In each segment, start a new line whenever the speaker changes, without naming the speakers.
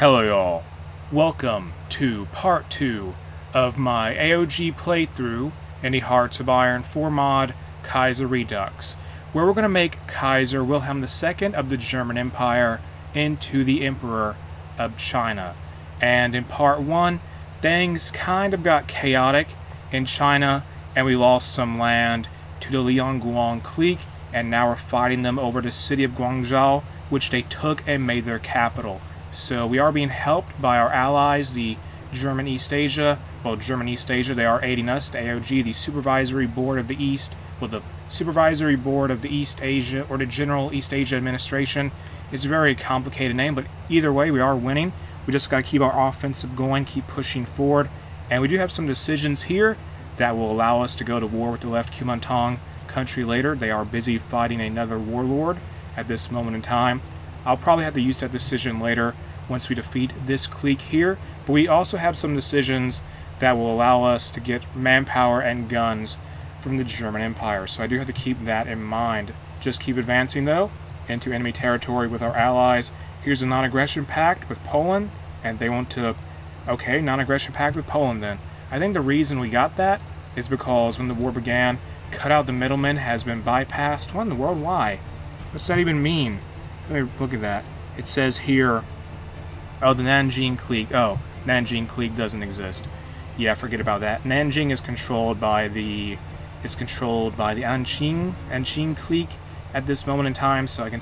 Hello y'all, welcome to part 2 of my A.O.G playthrough in the Hearts of Iron 4 mod Kaiserredux, where we're going to make Kaiser Wilhelm II of the German Empire into the Emperor of China. And in part 1, things kind of got chaotic in China, and we lost some land to the Guang Clique, and now we're fighting them over the city of Guangzhou, which they took and made their capital. So we are being helped by our allies, the German East Asia. Well, German East Asia, they are aiding us, the A.O.G, the Supervisory Board of the East. Well, the Supervisory Board of the East Asia, or the General East Asia Administration, is a very complicated name, but either way, we are winning. We just got to keep our offensive going, keep pushing forward. And we do have some decisions here that will allow us to go to war with the Left Kuomintang country later. They are busy fighting another warlord at this moment in time. I'll probably have to use that decision later once we defeat this clique here, but we also have some decisions that will allow us to get manpower and guns from the German Empire, so I do have to keep that in mind. Just keep advancing, though, into enemy territory with our allies. Here's a non-aggression pact with Poland, and they want to... Okay, non-aggression pact with Poland, then. I think the reason we got that is because when the war began, cut out the middleman has been bypassed. What in the world? Why? What's that even mean? Let me look at that. It says here, oh, the Nanjing Clique. Oh, Nanjing Clique doesn't exist. Yeah, forget about that. Nanjing is controlled by the Anqing Clique at this moment in time, so I can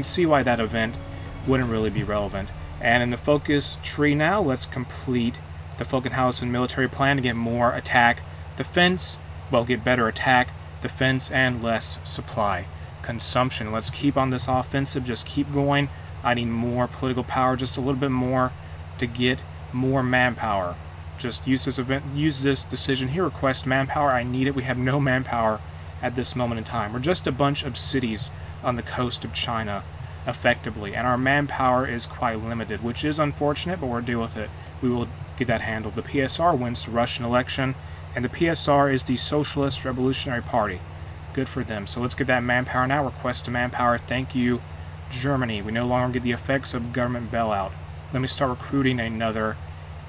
see why that event wouldn't really be relevant. And in the focus tree now, let's complete the Falkenhausen military plan to get more attack, defense, well, get better attack, defense, and less supply consumption. Let's keep on this offensive, just keep going. I need more political power, just a little bit more to get more manpower. Just use this decision here, request manpower. I need it. We have no manpower at this moment in time. We're just a bunch of cities on the coast of China, effectively, and our manpower is quite limited, which is unfortunate, but we'll deal with it. We will get that handled. The PSR wins the Russian election, and the PSR is the Socialist Revolutionary Party. Good for them. So let's get that manpower now. Request a manpower. Thank you, Germany. We no longer get the effects of government bailout. Let me start recruiting another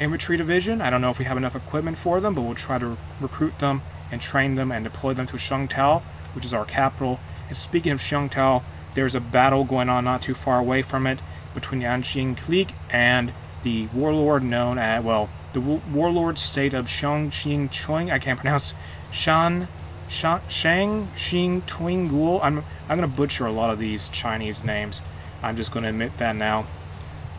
infantry division. I don't know if we have enough equipment for them, but we'll try to recruit them and train them and deploy them to Shungtao, which is our capital. And speaking of Shungtao, there's a battle going on not too far away from it between the Anqing Clique and the warlord known as, well, the warlord state of Shang I can't pronounce. Shang Xing Twingul. I'm going to butcher a lot of these Chinese names. I'm just going to admit that now.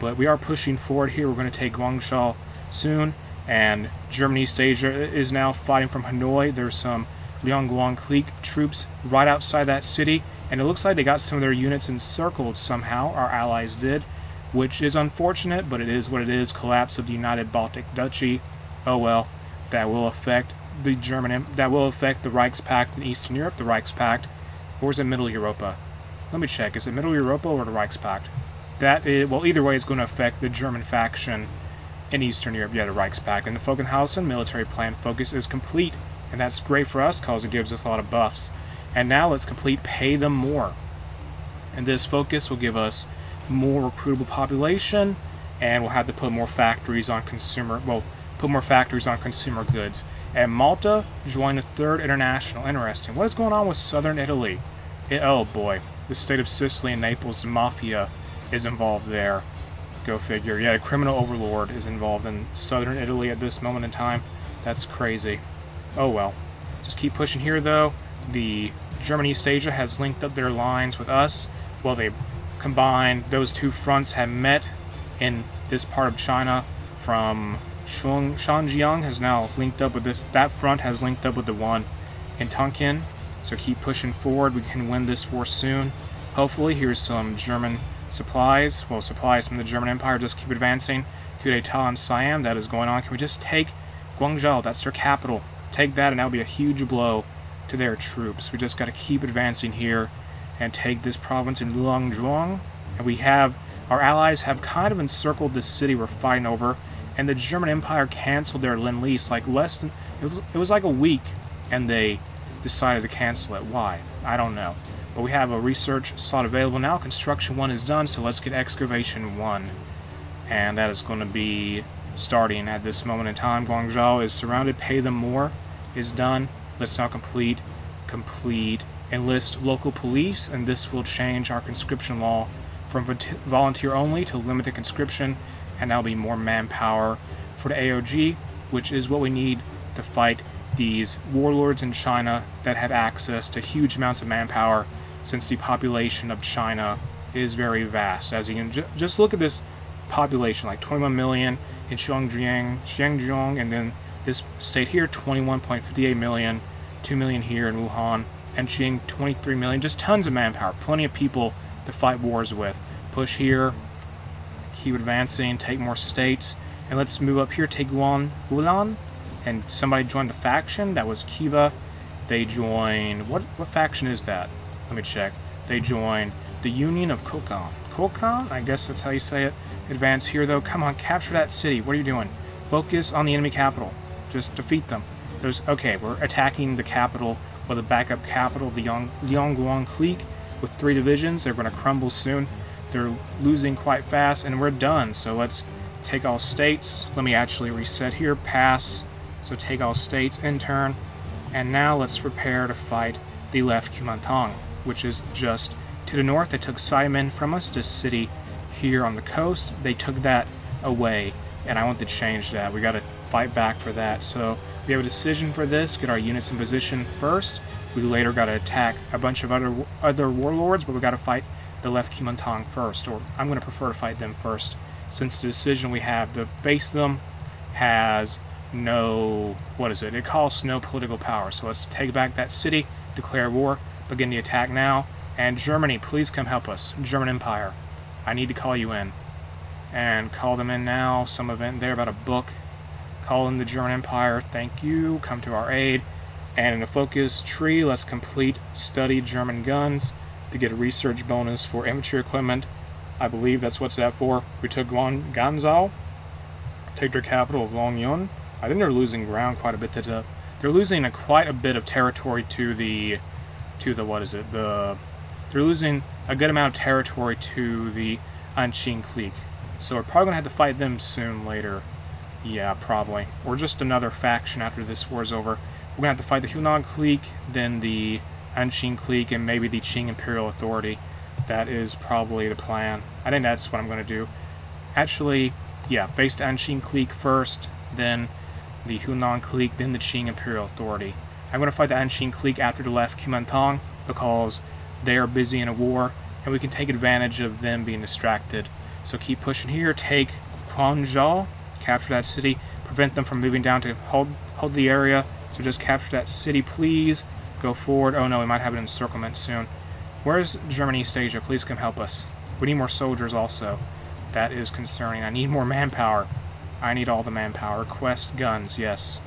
But we are pushing forward here. We're going to take Guangzhou soon. And German East Asia is now fighting from Hanoi. There's some Guang Clique troops right outside that city. And it looks like they got some of their units encircled somehow. Our allies did. Which is unfortunate, but it is what it is. Collapse of the United Baltic Duchy. Oh well. That will affect the Reichspakt in Eastern Europe, the Reichspakt, or is it Middle Europa? Let me check. Is it Middle Europa or the Reichspakt? That is, well, either way, it's going to affect the German faction in Eastern Europe. Yeah, the Reichspakt. And the Falkenhausen military plan focus is complete, and that's great for us because it gives us a lot of buffs. And now let's complete Pay Them More. And this focus will give us more recruitable population, and we'll have to put more factories on consumer goods. And Malta joined the Third International. Interesting. What is going on with southern Italy? Oh boy. The state of Sicily and Naples, the mafia is involved there. Go figure. Yeah, a criminal overlord is involved in southern Italy at this moment in time. That's crazy. Oh well. Just keep pushing here, though. The German East Asia has linked up their lines with us. Well, they combined. Those two fronts have met in this part of China from... Shanjiang has now linked up with this. That front has linked up with the one in Tonkin. So keep pushing forward. We can win this war soon. Hopefully, here's some German supplies. Well, supplies from the German Empire. Just keep advancing. Coup d'etat in Siam. That is going on. Can we just take Guangzhou? That's their capital. Take that, and that would be a huge blow to their troops. We just got to keep advancing here and take this province in Luangzhuang. And we have... Our allies have kind of encircled this city we're fighting over. And the German Empire canceled their Lend-Lease like less than... It was like a week, and they decided to cancel it. Why? I don't know. But we have a research slot available now. Construction 1 is done, so let's get Excavation 1. and that is going to be starting at this moment in time. Guangzhou is surrounded. Pay them more is done. Let's now complete, enlist local police, and this will change our conscription law from volunteer only to limited conscription, and that'll be more manpower for the A.O.G, which is what we need to fight these warlords in China that have access to huge amounts of manpower, since the population of China is very vast. As you can just look at this population, like 21 million in Xinjiang, and then this state here, 21.58 million, 2 million here in Wuhan, and Qing, 23 million, just tons of manpower, plenty of people to fight wars with. Push here, keep advancing, take more states, and let's move up here, take Weilian, and somebody joined the faction, that was Kiva. They joined, what faction is that? Let me check. They joined the Union of Kokon. Kokon? I guess that's how you say it. Advance here, though. Come on, capture that city. What are you doing? Focus on the enemy capital. Just defeat them. Okay, we're attacking the capital, or the backup capital, the Guang Clique, with 3 divisions. They're going to crumble soon. They're losing quite fast, and we're done. So let's take all states. Let me actually reset here. Pass. So take all states in turn. And now let's prepare to fight the Left Kuomintang, which is just to the north. They took Simon from us, this city here on the coast. They took that away, and I want to change that. We got to fight back for that. So we have a decision for this. Get our units in position first. We later got to attack a bunch of other warlords, but we got to fight the Left Kuomintang first, or I'm going to prefer to fight them first, since the decision we have to face them has no, it costs no political power. So let's take back that city, declare war, begin the attack now, and Germany, please come help us. German Empire, I need to call you in. And call them in now, some event there about a book. Call in the German Empire, thank you, come to our aid. And in the focus tree, let's complete study German guns to get a research bonus for infantry equipment. I believe that's what's that for. We took Ganzhou, take their capital of Longyun. I think they're losing ground quite a bit. They're losing quite a bit of territory to the they're losing a good amount of territory to the Guang Clique. So we're probably gonna have to fight them soon later. Yeah, probably. Or just another faction after this war's over. We're gonna have to fight the Hunan Clique, then the Guang Clique, and maybe the Qing Imperial Authority. That is probably the plan. I think that's what I'm gonna do. Actually, yeah, face the Guang Clique first, then the Hunan Clique, then the Qing Imperial Authority. I'm going to fight the Guang Clique after the Left Kuomintang because they are busy in a war, and we can take advantage of them being distracted. So keep pushing here, take Guangzhou, capture that city, prevent them from moving down to hold the area. So just capture that city, please. Go forward. Oh no, we might have an encirclement soon. Where's German East Asia? Please come help us. We need more soldiers also. That is concerning. I need more manpower. I need all the manpower. Request guns, yes.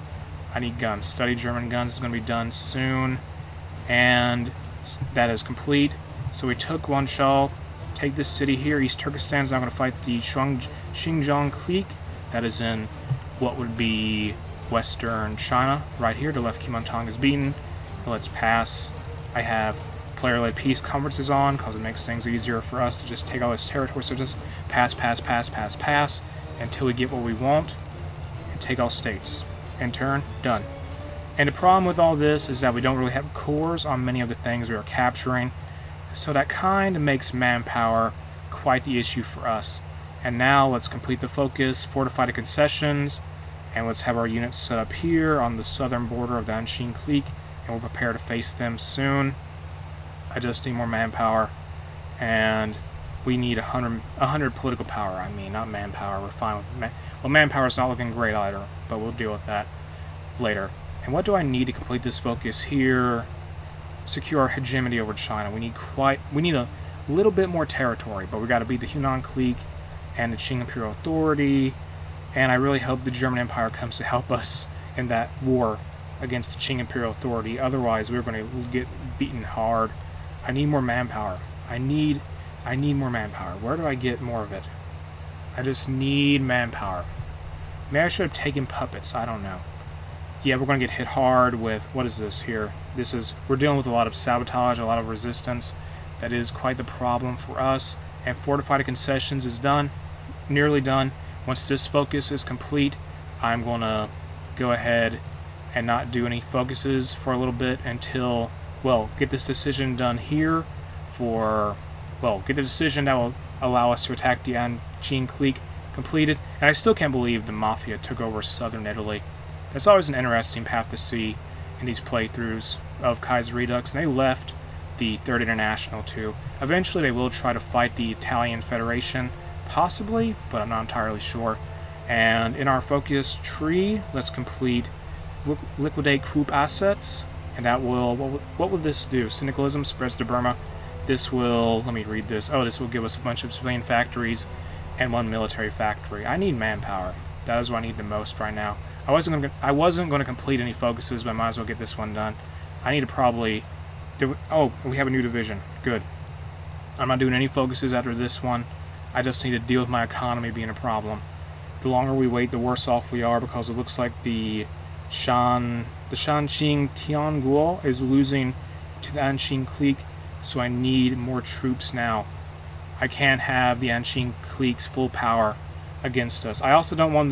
I need guns. Study German guns is going to be done soon. And that is complete. So we took Guangzhou, take this city here. East Turkestan is now going to fight the Xinjiang Clique. That is in what would be Western China. Right here, the Left Kuomintang is beaten. Let's pass. I have player-led peace conferences on because it makes things easier for us to just take all this territory. So just pass until we get what we want, and take all states. In turn, done. And the problem with all this is that we don't really have cores on many of the things we are capturing, so that kind of makes manpower quite the issue for us. And now let's complete the focus, fortify the concessions, and let's have our units set up here on the southern border of the Guang Clique, and we'll prepare to face them soon. I just need more manpower, and we need 100 political power. I mean, not manpower. We're fine with well, manpower is not looking great either, but we'll deal with that later. And what do I need to complete this focus here? Secure our hegemony over China. We need a little bit more territory, but we got to beat the Hunan Clique and the Qing Imperial Authority. And I really hope the German Empire comes to help us in that war against the Qing Imperial Authority. Otherwise, we're going to get beaten hard. I need more manpower. I need more manpower. Where do I get more of it? I just need manpower. Maybe I should have taken puppets. I don't know. Yeah, we're going to get hit hard with, what is this here? We're dealing with a lot of sabotage, a lot of resistance. That is quite the problem for us. And fortified concessions is done. nearly done. Once this focus is complete, I'm going to go ahead and not do any focuses for a little bit until, well, get this decision done here get the decision that will allow us to attack the Guang Clique completed. And I still can't believe the Mafia took over southern Italy. That's always an interesting path to see in these playthroughs of Kaiserredux. And they left the Third International too. Eventually they will try to fight the Italian Federation, possibly, but I'm not entirely sure. And in our focus tree, let's complete liquidate group assets, and that will, what will this do? Syndicalism spreads to Burma. This will, let me read this. Oh, this will give us a bunch of civilian factories and one military factory. I need manpower. That is what I need the most right now. I wasn't going to complete any focuses, but I might as well get this one done. I need to probably oh, we have a new division. Good. I'm not doing any focuses after this one. I just need to deal with my economy being a problem. The longer we wait, the worse off we are, because it looks like the Shanqing Tianguo is losing to the Anqing Clique, so I need more troops now. I can't have the Anqing Clique's full power against us. I also don't want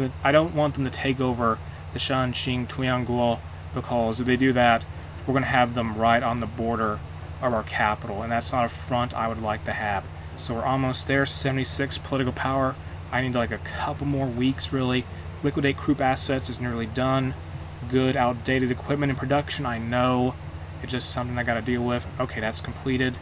them to take over the Shanqing Tianguo, because if they do that, we're going to have them right on the border of our capital, and that's not a front I would like to have. So we're almost there. 76 political power. I need like a couple more weeks, really. Liquidate group assets is nearly done. Good outdated equipment in production, I know. It's just something I gotta deal with. Okay, that's completed.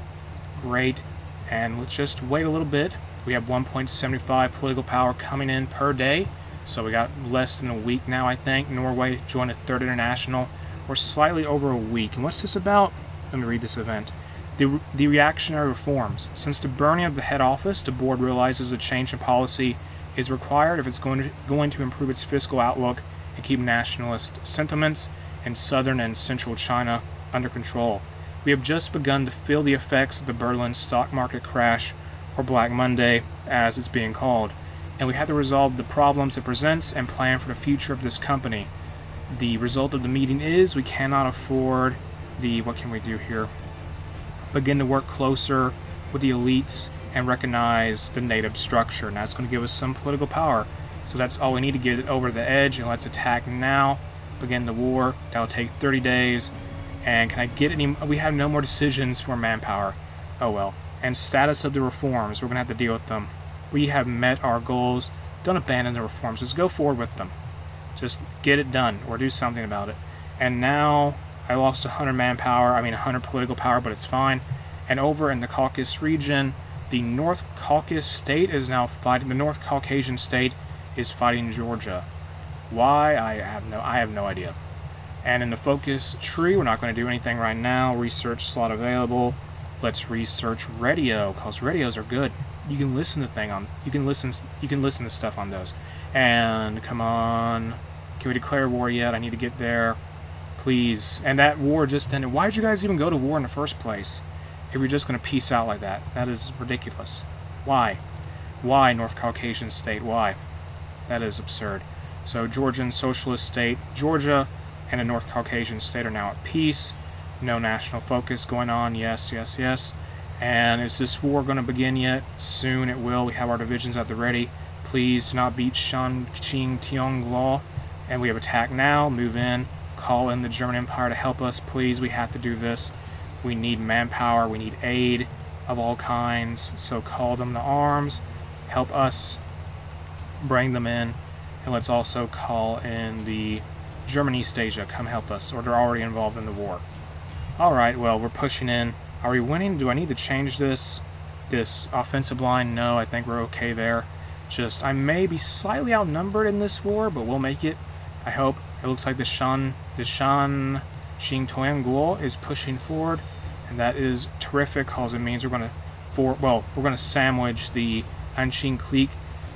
Great. And let's just wait a little bit. We have 1.75 political power coming in per day. So we got less than a week now, I think. Norway joined the Third International. We're slightly over a week. And what's this about? Let me read this event. The reactionary reforms. Since the burning of the head office, the board realizes a change in policy is required if it's going to improve its fiscal outlook and keep nationalist sentiments in southern and central China under control. We have just begun to feel the effects of the Berlin stock market crash, or Black Monday, as it's being called, and we have to resolve the problems it presents and plan for the future of this company. The result of the meeting is we cannot afford the, what can we do here? Begin to work closer with the elites and recognize the native structure. Now it's going to give us some political power. So that's all we need to get it over the edge, and let's attack now. Begin the war. That'll take 30 days. And can I get any... We have no more decisions for manpower. Oh well. And status of the reforms. We're going to have to deal with them. We have met our goals. Don't abandon the reforms. Just go forward with them. Just get it done or do something about it. And now I lost 100 manpower. 100 political power, but it's fine. And over in the Caucasus region, the North Caucasus state is now fighting... The North Caucasian state is fighting Georgia. Why? I have no idea. And in the focus tree, we're not going to do anything right now. Research slot available. Let's research radio, because radios are good. You can listen to stuff on those. And come on, can we declare war yet? I need to get there, please. And that war just ended. Why did you guys even go to war in the first place if you're just going to peace out like that? That is ridiculous. Why? Why, North Caucasian state? Why? That is absurd. So Georgian Socialist State, Georgia, and the North Caucasian state are now at peace. No national focus going on. Yes, yes, yes. And is this war going to begin yet? Soon it will. We have our divisions at the ready. Please do not beat Shanqing Tianguo. And we have attack now. Move in. Call in the German Empire to help us. Please, we have to do this. We need manpower. We need aid of all kinds. So call them to arms. Help us bring them in. And let's also call in the German East Asia. Come help us, or they're already involved in the war. Alright, well, we're pushing in. Are we winning? Do I need to change this offensive line? No, I think we're okay there. Just, I may be slightly outnumbered in this war, but we'll make it. I hope. It looks like the Shanqing Tianguo is pushing forward, and that is terrific, because it means we're going to sandwich the Anqing Clique.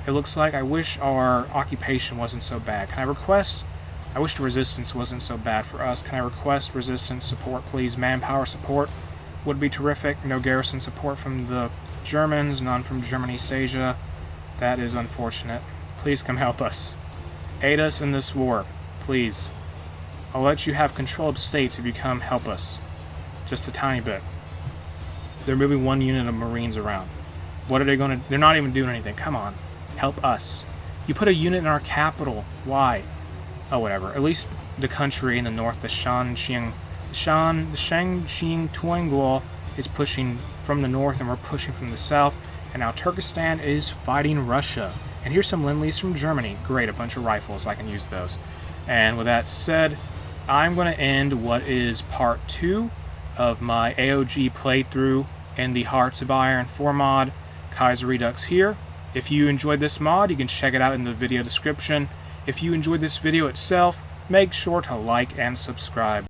It looks like. I wish our occupation wasn't so bad. Can I request? I wish the resistance wasn't so bad for us. Can I request resistance support, please? Manpower support would be terrific. No garrison support from the Germans, none from German East Asia. That is unfortunate. Please come help us. Aid us in this war, please. I'll let you have control of states if you come help us. Just a tiny bit. They're moving one unit of Marines around. What are they going to... They're not even doing anything. Come on. Help us. You put a unit in our capital. Why? Oh, whatever. At least the country in the north, the Shanxing Tuanguo, is pushing from the north and we're pushing from the south. And now Turkestan is fighting Russia. And here's some Lend-Lease from Germany. Great, a bunch of rifles. I can use those. And with that said, I'm going to end what is part 2 of my A.O.G playthrough in the Hearts of Iron 4 mod, Kaiserredux here. If you enjoyed this mod, you can check it out in the video description. If you enjoyed this video itself, make sure to like and subscribe.